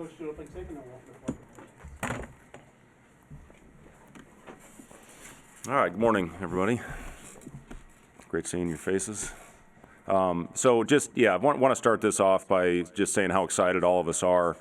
Coach, do you look like taking a walk? All right, good morning, everybody. Great seeing your faces. I want to start this off by just saying how excited all of us are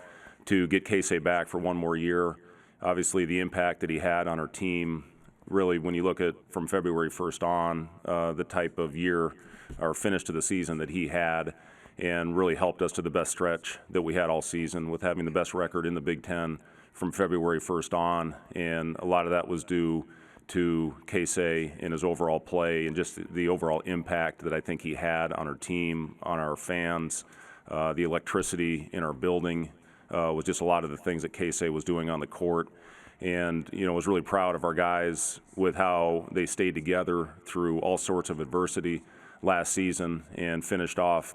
to get Keisei back for one more year. Obviously, the impact that he had on our team, really, when you look at from February 1st on, the type of year or finish to the season that he had, and really helped us to the best stretch that we had all season with having the best record in the Big Ten from February 1st on. And a lot of that was due to Keisei and his overall play and just the overall impact that I think he had on our team, on our fans, the electricity in our building was just a lot of the things that Keisei was doing on the court. And, was really proud of our guys with how they stayed together through all sorts of adversity last season and finished off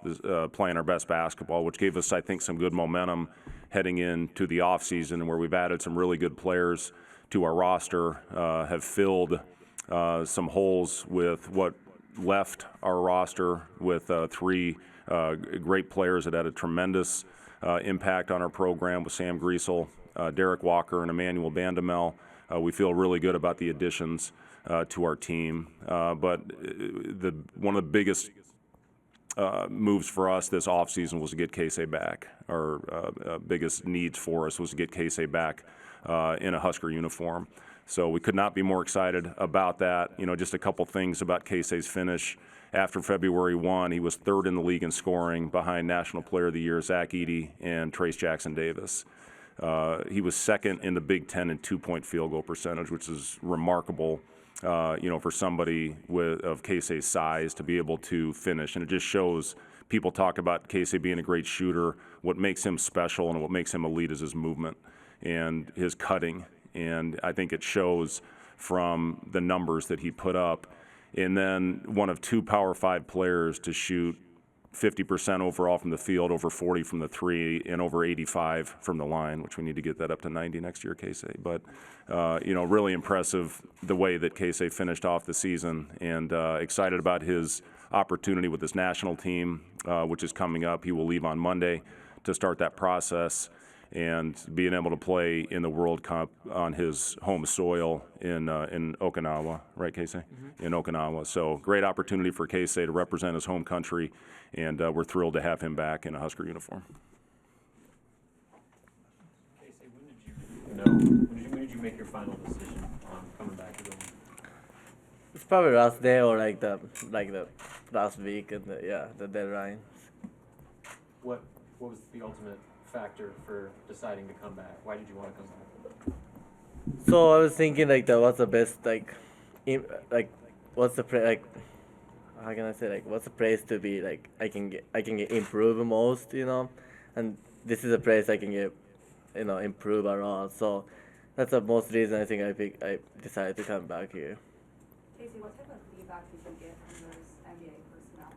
playing our best basketball, which gave us, I think, some good momentum heading into the offseason where we've added some really good players to our roster, have filled some holes with what left our roster with three great players that had a tremendous impact on our program with Sam Griesel, Derek Walker, and Emmanuel Bandamel. We feel really good about the additions to our team. But one of the biggest moves for us this offseason was to get Keisei back. Our biggest needs for us was to get Keisei back in a Husker uniform. So we could not be more excited about that. Just a couple things about Keisei's finish. After February 1, he was third in the league in scoring behind National Player of the Year Zach Edey and Trace Jackson Davis. He was second in the Big Ten in two-point field goal percentage, which is remarkable, for somebody of Keisei's size to be able to finish. And it just shows people talk about Keisei being a great shooter. What makes him special and what makes him elite is his movement and his cutting, and I think it shows from the numbers that he put up. And then one of two Power 5 players to shoot 50% overall from the field, over 40 from the three, and over 85 from the line, which we need to get that up to 90 next year, Keisei. But, really impressive the way that Keisei finished off the season, and excited about his opportunity with this national team, which is coming up. He will leave on Monday to start that process, and being able to play in the World Cup on his home soil in Okinawa, right, Keisei? Mm-hmm. In Okinawa. So great opportunity for Keisei to represent his home country, and we're thrilled to have him back in a Husker uniform. Keisei, when did you make your final decision on coming back to the It's probably last day or like the last week and the deadline. What was the ultimate factor for deciding to come back? Why did you want to come back? So I was thinking what's the best what's the how can I say what's the place to be I can get improve most, and this is a place I can get improve a lot. So that's the most reason I think I decided to come back here. Keisei, what type of feedback did you get from those NBA personnel?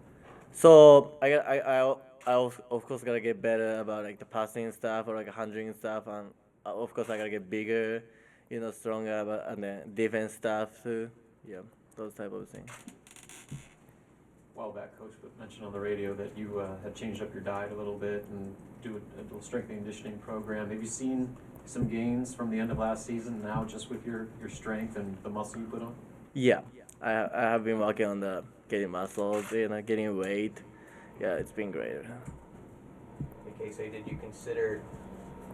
So I of course gotta get better about the passing stuff or handling stuff, and of course I gotta get bigger, stronger, and the defense stuff too. Yeah, those type of things. A while back, Coach mentioned on the radio that you had changed up your diet a little bit and do a little strength and conditioning program. Have you seen some gains from the end of last season now, just with your strength and the muscle you put on? Yeah, I have been working on the getting muscles, getting weight. Yeah, it's been great. Hey, Keisei, did you consider,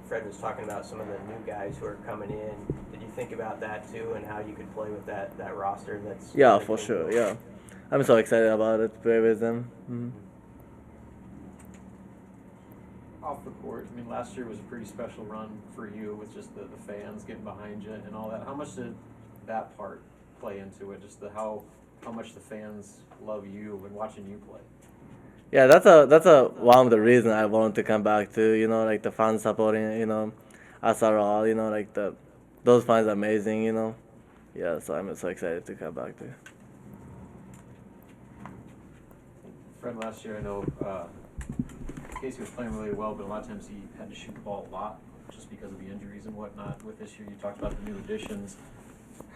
Fred was talking about some of the new guys who are coming in, did you think about that too and how you could play with that roster that's... Yeah, for sure, yeah. I'm so excited about it to play with them. Mm-hmm. Off the court, last year was a pretty special run for you with just the fans getting behind you and all that. How much did that part play into it, just how much the fans love you and watching you play? Yeah, that's a one of the reasons I wanted to come back to, the fans supporting, us at all, those fans are amazing, Yeah, so I'm so excited to come back to. Fred, last year I know Keisei was playing really well, but a lot of times he had to shoot the ball a lot just because of the injuries and whatnot. With this year, you talked about the new additions.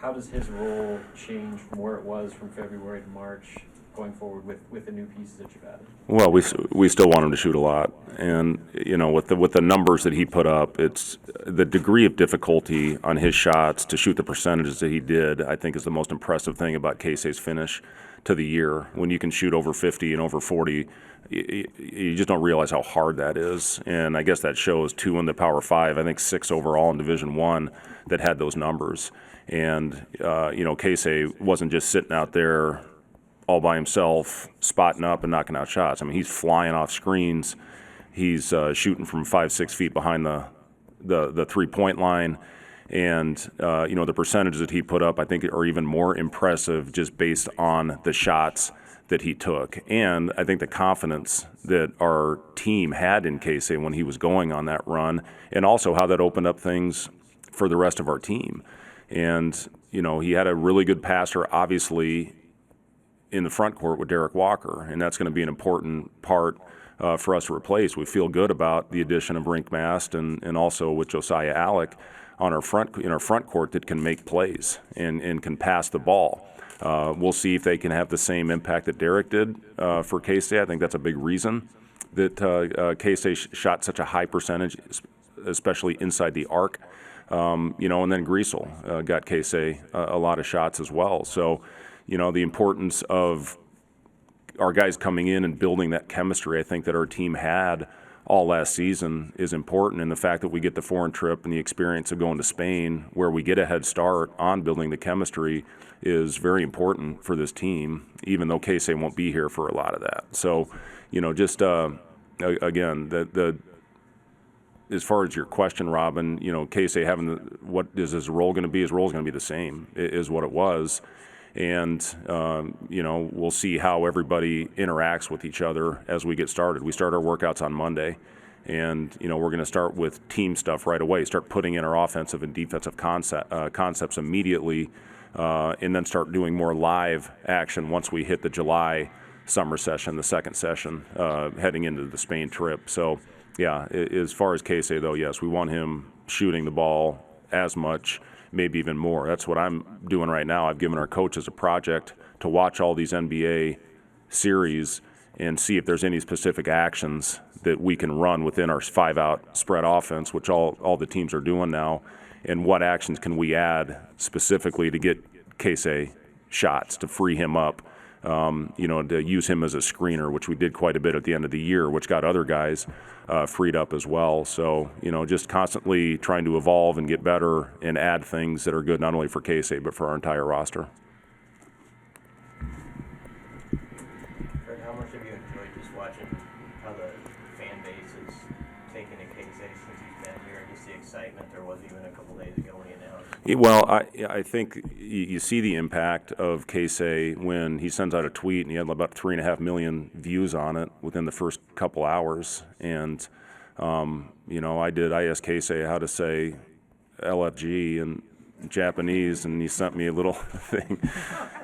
How does his role change from where it was from February to March going forward with the new pieces that you've added? Well, we still want him to shoot a lot, and with the numbers that he put up, it's the degree of difficulty on his shots to shoot the percentages that he did. I think is the most impressive thing about Keisei's finish to the year. When you can shoot over 50 and over 40, you just don't realize how hard that is. And I guess that shows 2 in the Power 5. I think 6 overall in Division I that had those numbers. And Keisei wasn't just sitting out there all by himself, spotting up and knocking out shots. I mean, he's flying off screens. He's shooting from 5-6 feet behind the 3-point line. And, the percentages that he put up, I think, are even more impressive just based on the shots that he took. And I think the confidence that our team had in Keisei when he was going on that run, and also how that opened up things for the rest of our team. And, he had a really good passer, obviously, in the front court with Derek Walker, and that's going to be an important part for us to replace. We feel good about the addition of Rink Mast and also with Josiah Alec in our front court that can make plays and can pass the ball. We'll see if they can have the same impact that Derek did for Keisei. I think that's a big reason that Keisei shot such a high percentage, especially inside the arc. And then Griesel got Keisei a lot of shots as well. So, the importance of our guys coming in and building that chemistry, I think that our team had all last season is important, and the fact that we get the foreign trip and the experience of going to Spain where we get a head start on building the chemistry is very important for this team, even though Keisei won't be here for a lot of that. So, again, as far as your question, Robin, Keisei having what is his role going to be? His role is going to be the same, is what it was. And, we'll see how everybody interacts with each other as we get started. We start our workouts on Monday, and, we're going to start with team stuff right away, start putting in our offensive and defensive concepts immediately, and then start doing more live action once we hit the July summer session, the second session, heading into the Spain trip. So, yeah, as far as Keisei, though, yes, we want him shooting the ball as much, maybe even more. That's what I'm doing right now. I've given our coaches a project to watch all these NBA series and see if there's any specific actions that we can run within our 5-out spread offense, which all the teams are doing now, and what actions can we add specifically to get Keisei shots, to free him up, to use him as a screener, which we did quite a bit at the end of the year, which got other guys freed up as well. So, just constantly trying to evolve and get better and add things that are good not only for Keisei but for our entire roster. Kurt, how much have you enjoyed just watching how the fan base is taking to Keisei since he's been here, and just the excitement there was even a couple days ago when he announced? Well, I think you see the impact of Keisei when he sends out a tweet, and he had about 3.5 million views on it within the first couple hours. And, I asked Keisei how to say LFG in Japanese, and he sent me a little thing.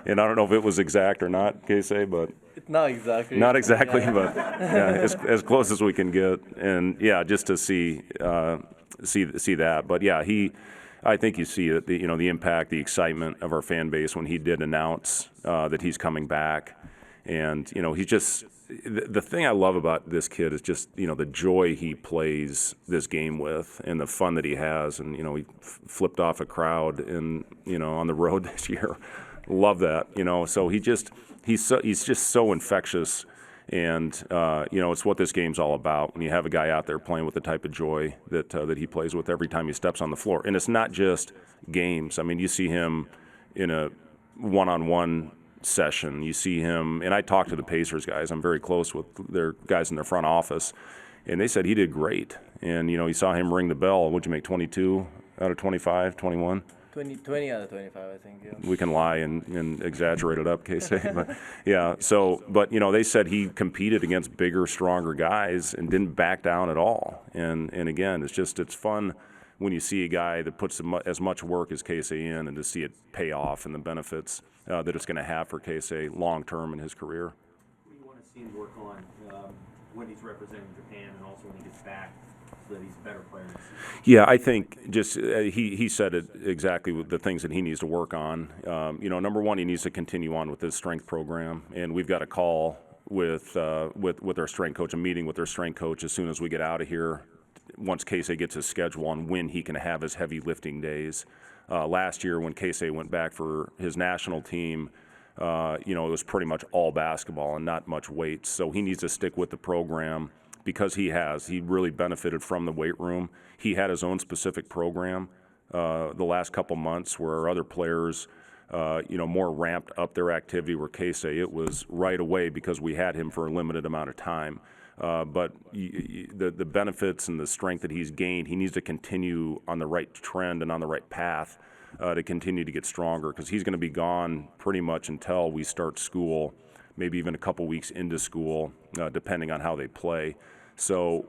And I don't know if it was exact or not, Keisei, but Not exactly. Not exactly, but yeah, as close as we can get. And, yeah, just to see that. But, yeah, I think you see it, the impact, the excitement of our fan base when he did announce that he's coming back. And, he's just the thing I love about this kid is just, the joy he plays this game with and the fun that he has. And, he flipped off a crowd on the road this year. Love that, So he's just so infectious. And, it's what this game's all about when you have a guy out there playing with the type of joy that he plays with every time he steps on the floor. And it's not just games. I mean, you see him in a one-on-one session. You see him, and I talked to the Pacers guys. I'm very close with their guys in their front office, and they said he did great. And, you saw him ring the bell. What'd you make, 22 out of 25, 21? 20 out of 25, I think, yeah. We can lie and exaggerate it up, Keisei. But, yeah, but they said he competed against bigger, stronger guys and didn't back down at all. And again, it's fun when you see a guy that puts as much work as Keisei in and to see it pay off and the benefits that it's going to have for Keisei long-term in his career. What do you want to see him work on? when he's representing Japan and also when he gets back, so that he's a better player next season? Yeah, I think just he said it exactly with the things that he needs to work on. Number one, he needs to continue on with his strength program, and we've got a call with our strength coach, a meeting with our strength coach as soon as we get out of here. Once Keisei gets his schedule on when he can have his heavy lifting days. Last year, when Keisei went back for his national team, it was pretty much all basketball and not much weights. So he needs to stick with the program because he really benefited from the weight room. He had his own specific program the last couple months where other players, more ramped up their activity. Where Keisei, it was right away because we had him for a limited amount of time. But the benefits and the strength that he's gained, he needs to continue on the right trend and on the right path to continue to get stronger, because he's going to be gone pretty much until we start school, maybe even a couple weeks into school, depending on how they play. So,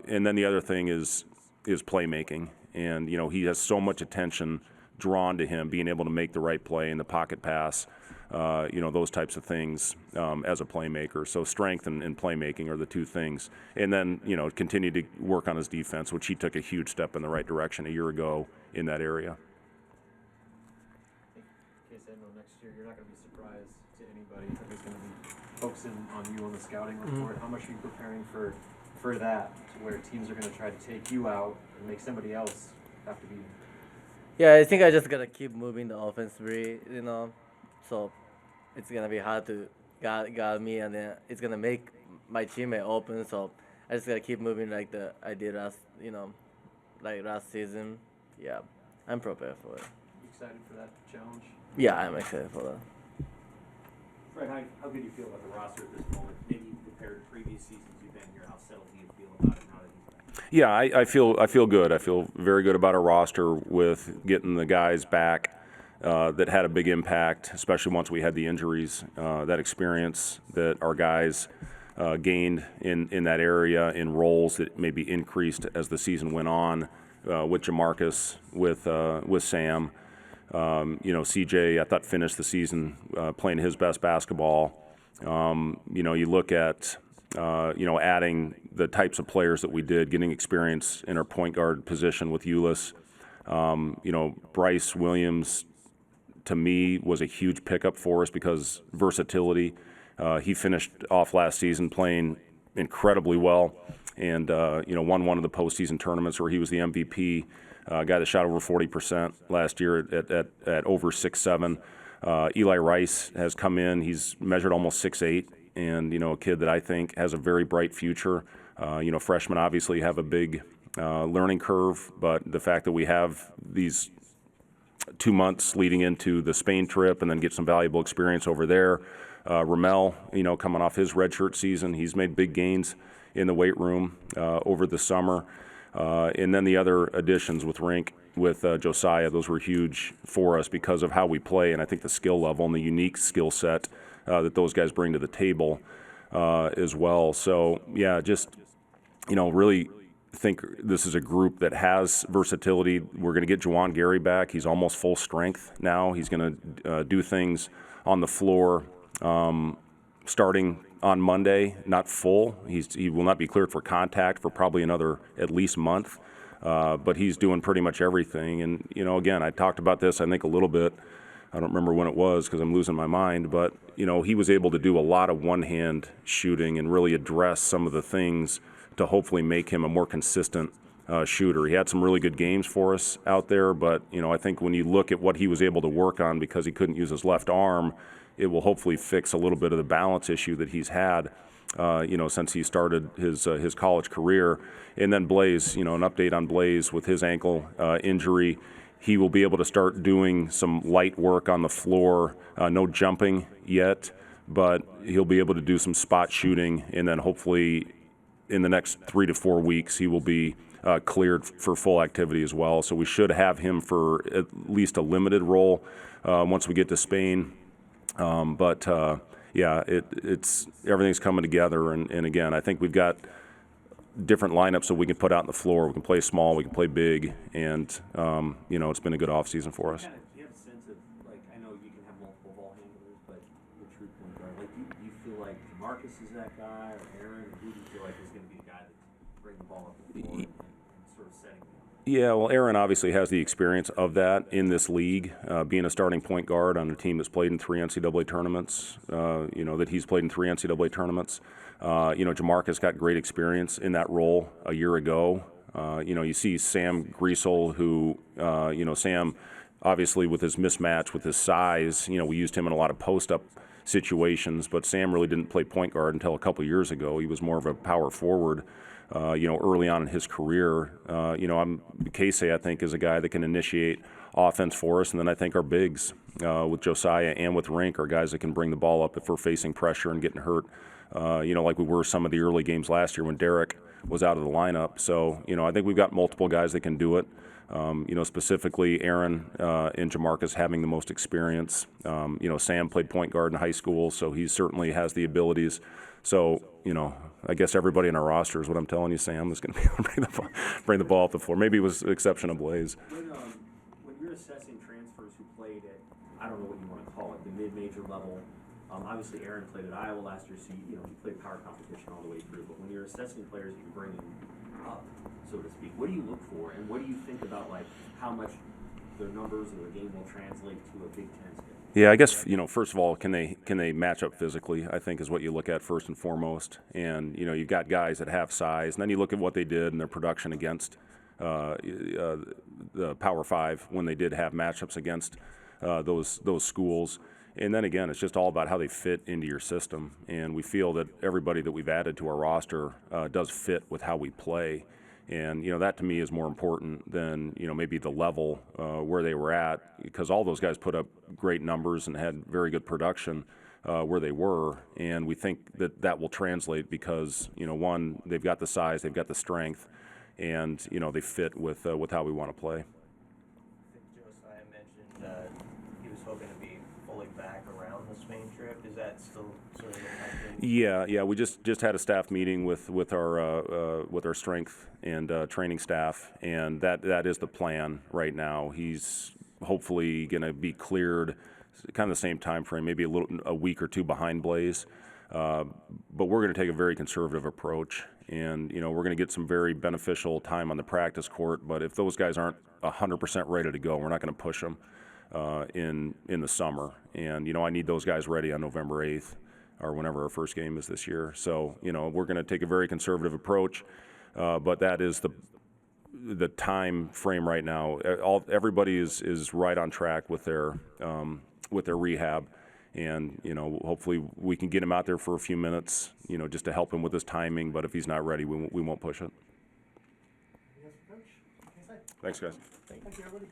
and then the other thing is playmaking, and he has so much attention drawn to him, being able to make the right play in the pocket pass. Those types of things as a playmaker. So strength and playmaking are the two things. And then, continue to work on his defense, which he took a huge step in the right direction a year ago in that area. I think, Keisei, I know next year you're not going to be surprised to anybody that is going to be focusing on you on the scouting report. How much are you preparing for that, to where teams are going to try to take you out and make somebody else have to be? Yeah, I think I just gotta keep moving the offense free, so it's gonna be hard to guard me, and then it's gonna make my teammate open. So I just gotta keep moving like I did last season. Yeah, I'm prepared for it. You excited for that challenge? Yeah, I'm excited for that. Fred, how good do you feel about the roster at this moment? Maybe compared to previous seasons you've been here, how settled do you feel about it now that he's back? Yeah, I feel good. I feel very good about our roster with getting the guys back that had a big impact, especially once we had the injuries. That experience that our guys gained in that area in roles that maybe increased as the season went on, with Jamarcus, with Sam. CJ, I thought, finished the season playing his best basketball. You look at adding the types of players that we did, getting experience in our point guard position with Ulis. Bryce Williams, to me, was a huge pickup for us because versatility. He finished off last season playing incredibly well, and won one of the postseason tournaments where he was the MVP. Guy that shot over 40% last year at over 6'7". Eli Rice has come in. He's measured almost 6'8", and a kid that I think has a very bright future. Freshmen obviously have a big learning curve, but the fact that we have these 2 months leading into the Spain trip and then get some valuable experience over there. Ramel, coming off his redshirt season, he's made big gains in the weight room over the summer. And then the other additions with Rink, with Josiah, those were huge for us because of how we play, and I think the skill level and the unique skill set that those guys bring to the table as well. So, yeah, just, really think this is a group that has versatility. We're going to get Juwan Gary back. He's almost full strength now. He's going to do things on the floor starting on Monday, not full. He will not be cleared for contact for probably another at least month, but he's doing pretty much everything. And, again, I talked about this, I think, a little bit. I don't remember when it was because I'm losing my mind, but, he was able to do a lot of one-hand shooting and really address some of the things to hopefully make him a more consistent shooter. He had some really good games for us out there, but, I think when you look at what he was able to work on because he couldn't use his left arm, it will hopefully fix a little bit of the balance issue that he's had, since he started his college career. And then Blaze, an update on Blaze with his ankle injury. He will be able to start doing some light work on the floor, no jumping yet, but he'll be able to do some spot shooting, and then hopefully in the next 3 to 4 weeks he will be cleared for full activity as well. So we should have him for at least a limited role once we get to Spain. It's everything's coming together, and again, I think we've got different lineups that we can put out on the floor. We can play small, we can play big, and it's been a good offseason for us. Do you have a sense of, I know you can have multiple ball handlers, but the true point guard, do you feel like Marcus is that guy, or Aaron, or who do and sort of setting them up? Yeah, well, Aaron obviously has the experience of that in this league, being a starting point guard on a team that's played in 3 NCAA tournaments, that he's played in 3 NCAA tournaments. Jamarcus got great experience in that role a year ago. You see Sam Griesel, who, Sam, obviously with his mismatch, with his size, we used him in a lot of post-up situations, but Sam really didn't play point guard until a couple years ago. He was more of a power forward. Early on in his career. Keisei, I think, is a guy that can initiate offense for us. And then I think our bigs with Josiah and with Rink are guys that can bring the ball up if we're facing pressure and getting hurt, like we were some of the early games last year when Derek was out of the lineup. So, I think we've got multiple guys that can do it. Specifically Aaron and Jamarcus having the most experience. Sam played point guard in high school, so he certainly has the abilities. So, I guess everybody in our roster is what I'm telling you, Sam, is going to be able to bring the ball off the floor. Maybe it was the exception of Blaze. When you're assessing transfers who played at, I don't know what you want to call it, the mid-major level, obviously Aaron played at Iowa last year, so he played power competition all the way through. But when you're assessing players that you're bringing up, so to speak, what do you look for, and what do you think about how much their numbers or their game will translate to a Big Ten schedule? Yeah, I guess, first of all, can they match up physically, I think is what you look at first and foremost. And, you've got guys that have size, and then you look at what they did and their production against the Power 5 when they did have matchups against those schools. And then again, it's just all about how they fit into your system. And we feel that everybody that we've added to our roster does fit with how we play. And, that to me is more important than, maybe the level where they were at, because all those guys put up great numbers and had very good production where they were. And we think that will translate because, one, they've got the size, they've got the strength, and, they fit with how we want to play. I think Josiah mentioned he was hoping to be fully back around the Spain trip. Is that still sort of the Yeah. We just had a staff meeting with our strength and training staff, and that is the plan right now. He's hopefully going to be cleared, kind of the same time frame, maybe a week or two behind Blaze. But we're going to take a very conservative approach, and we're going to get some very beneficial time on the practice court. But if those guys aren't 100% ready to go, we're not going to push them in the summer. And I need those guys ready on November 8th. Or whenever our first game is this year. So, we're going to take a very conservative approach, but that is the time frame right now. Everybody is right on track with their rehab, and hopefully we can get him out there for a few minutes, just to help him with his timing. But if he's not ready, we won't push it. Yes, Coach. Okay, Thanks, guys. thank you, everybody.